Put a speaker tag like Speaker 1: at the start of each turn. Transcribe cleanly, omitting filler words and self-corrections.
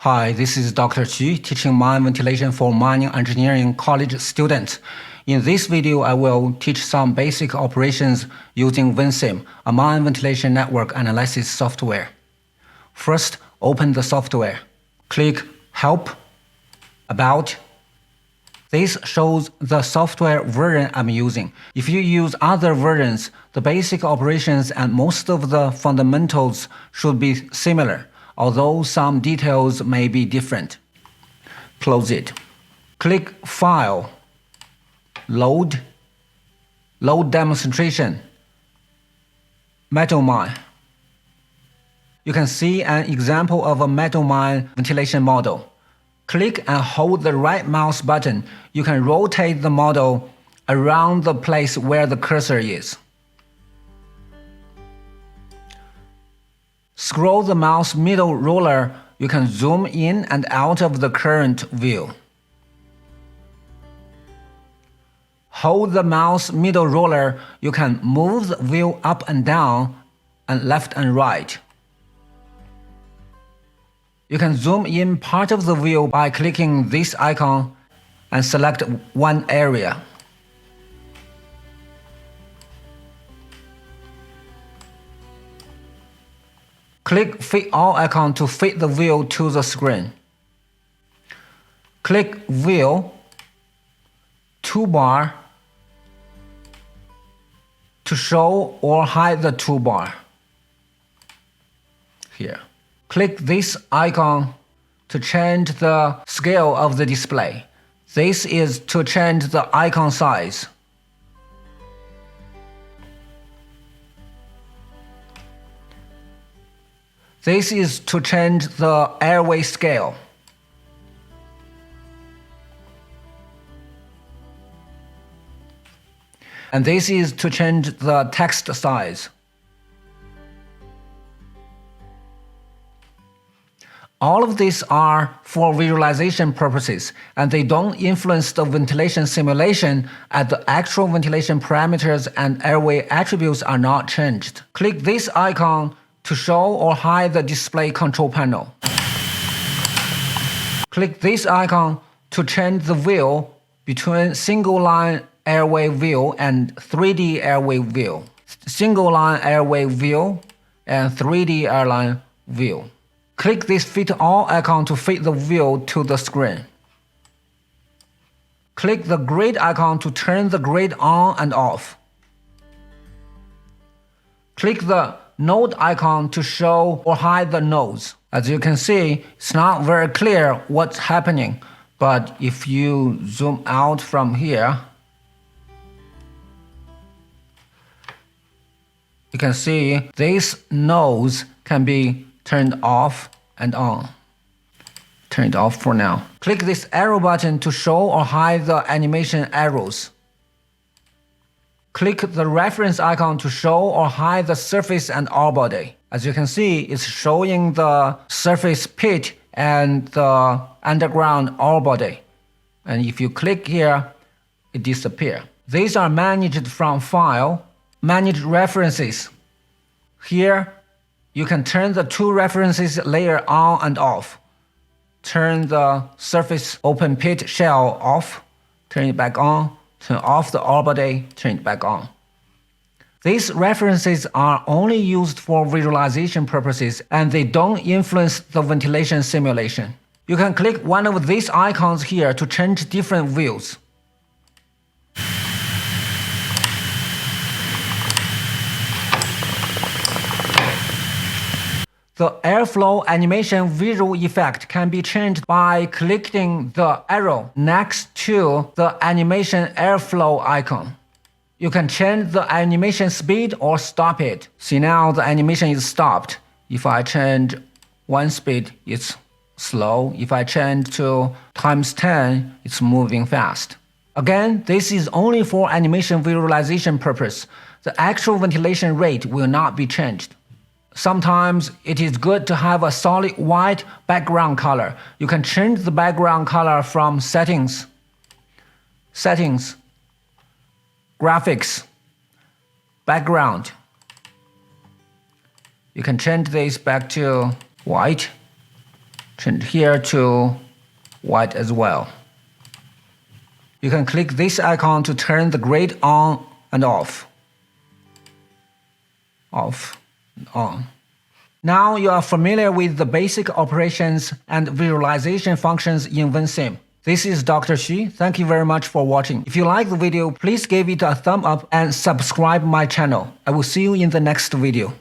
Speaker 1: Hi, this is Dr. Xu teaching mine ventilation for mining engineering college students. In this video, I will teach some basic operations using Ventsim, a mine ventilation network analysis software. First, open the software. Click Help, About. This shows the software version I'm using. If you use other versions, the basic operations and most of the fundamentals should be similar, although some details may be different. Close it. Click File, Load Demonstration, Metal Mine. You can see an example of a metal mine ventilation model. Click and hold the right mouse button. You can rotate the model around the place where the cursor is. Scroll the mouse middle roller. You can zoom in and out of the current view. Hold the mouse middle roller. You can move the view up and down and left and right. You can zoom in part of the view by clicking this icon and select one area. Click Fit All icon to fit the view to the screen. Click View, Toolbar to show or hide the toolbar. Here. Click this icon to change the scale of the display. This is to change the icon size. This is to change the airway scale. And this is to change the text size. All of these are for visualization purposes, and they don't influence the ventilation simulation as the actual ventilation parameters and airway attributes are not changed. Click this icon to show or hide the display control panel. Click this icon to change the view between single-line airway view and 3D airway view. Single-line airway view and 3D airline view. Click this Fit All icon to fit the view to the screen. Click the grid icon to turn the grid on and off. Click the node icon to show or hide the nodes. As you can see, it's not very clear what's happening, but if you zoom out from here, you can see these nodes can be turned off and on. Turn it off for now. Click this arrow button to show or hide the animation arrows. Click the reference icon to show or hide the surface and ore body. As you can see, it's showing the surface pit and the underground ore body. And if you click here, it disappears. These are managed from File, Manage References. Here, you can turn the two references layer on and off. Turn the surface open pit shell off, turn it back on, turn off the ore body, turn it back on. These references are only used for visualization purposes and they don't influence the ventilation simulation. You can click one of these icons here to change different views. The airflow animation visual effect can be changed by clicking the arrow next to the animation airflow icon. You can change the animation speed or stop it. See, now the animation is stopped. If I change one speed, it's slow. If I change to ×10, it's moving fast. Again, this is only for animation visualization purpose. The actual ventilation rate will not be changed. Sometimes it is good to have a solid white background color. You can change the background color from Settings, Graphics, Background. You can change this back to white. Change here to white as well. You can click this icon to turn the grid on and off. Off and on. Now you are familiar with the basic operations and visualization functions in Ventsim. This is Dr. Xu. Thank you very much for watching. If you like the video, please give it a thumb up and subscribe my channel. I will see you in the next video.